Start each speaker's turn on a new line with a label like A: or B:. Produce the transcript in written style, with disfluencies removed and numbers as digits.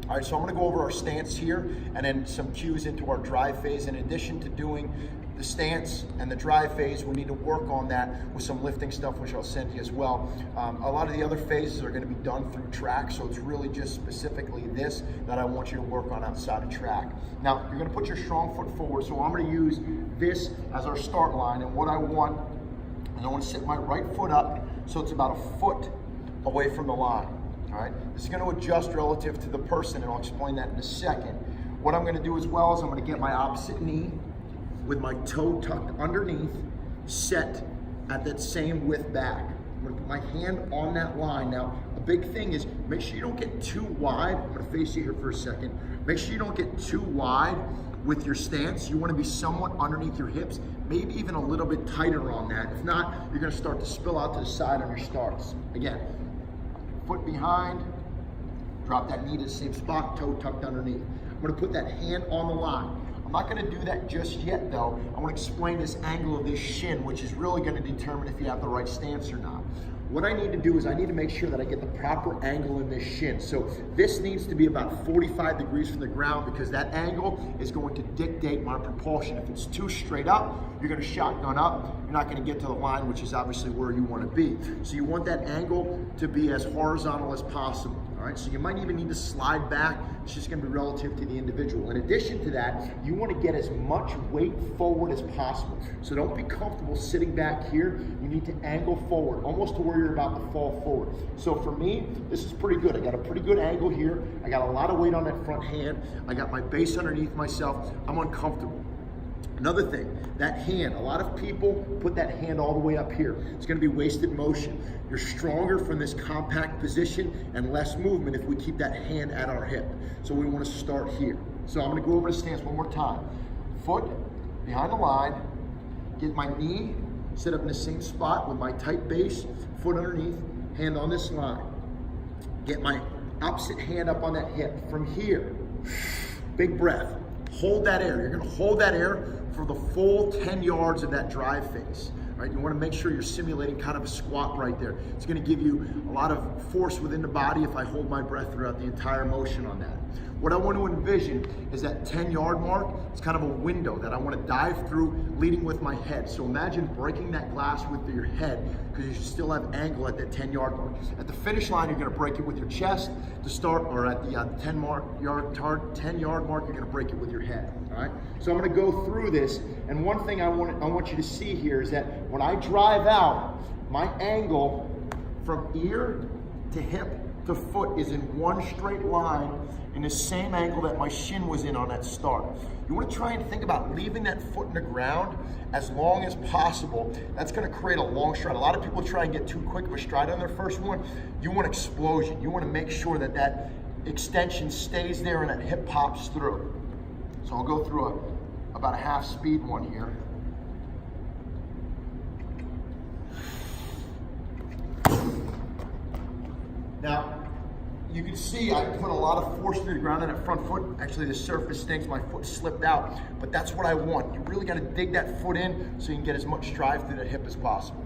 A: All right, so I'm gonna go over our stance here and then some cues into our drive phase. In addition to doing the stance and the drive phase, we need to work on that with some lifting stuff, which I'll send you as well. A lot of the other phases are gonna be done through track, so it's really just specifically this that I want you to work on outside of track. Now, you're gonna put your strong foot forward, so I'm gonna use this as our start line, and what I want is I wanna sit my right foot up so it's about a foot away from the line. All right, this is going to adjust relative to the person, and I'll explain that in a second. What I'm going to do as well is I'm going to get my opposite knee with my toe tucked underneath, set at that same width back. I'm going to put my hand on that line. Now, a big thing is make sure you don't get too wide. I'm going to face you here for a second. Make sure you don't get too wide with your stance. You want to be somewhat underneath your hips, maybe even a little bit tighter on that. If not, you're going to start to spill out to the side on your starts. Again, foot behind, drop that knee to the same spot, toe tucked underneath. I'm gonna put that hand on the line. I'm not gonna do that just yet though. I wanna explain this angle of this shin, which is really gonna determine if you have the right stance or not. What I need to do is I need to make sure that I get the proper angle in this shin. So this needs to be about 45 degrees from the ground because that angle is going to dictate my propulsion. If it's too straight up, you're gonna shotgun up. You're not gonna get to the line, which is obviously where you wanna be. So you want that angle to be as horizontal as possible. All right, so you might even need to slide back. It's just gonna be relative to the individual. In addition to that, you wanna get as much weight forward as possible. So don't be comfortable sitting back here. You need to angle forward, almost to where you're about to fall forward. So for me, this is pretty good. I got a pretty good angle here. I got a lot of weight on that front hand. I got my base underneath myself. I'm uncomfortable. Another thing, that hand, a lot of people put that hand all the way up here. It's gonna be wasted motion. You're stronger from this compact position and less movement if we keep that hand at our hip. So we wanna start here. So I'm gonna go over the stance one more time. Foot behind the line, get my knee set up in the same spot with my tight base, foot underneath, hand on this line. Get my opposite hand up on that hip. From here, big breath. Hold that air. You're gonna hold that air for the full 10 yards of that drive phase. Right? You wanna make sure you're simulating kind of a squat right there. It's gonna give you a lot of force within the body if I hold my breath throughout the entire motion on that. What I want to envision is that 10-yard mark. It's kind of a window that I want to dive through, leading with my head. So imagine breaking that glass with your head because you still have angle at that 10-yard mark. At the finish line, you're going to break it with your chest to start, or at the 10-yard mark, you're going to break it with your head. All right. So I'm going to go through this, and one thing I want you to see here is that when I drive out, my angle from ear to hip to foot is in one straight line in the same angle that my shin was in on that start. You want to try and think about leaving that foot in the ground as long as possible. That's going to create a long stride. A lot of people try and get too quick of a stride on their first one. You want explosion. You want to make sure that that extension stays there and that hip pops through. So I'll go through about a half speed one here. Now, you can see I put a lot of force through the ground on that front foot. Actually, the surface stinks, my foot slipped out, but that's what I want. You really got to dig that foot in so you can get as much drive through that hip as possible.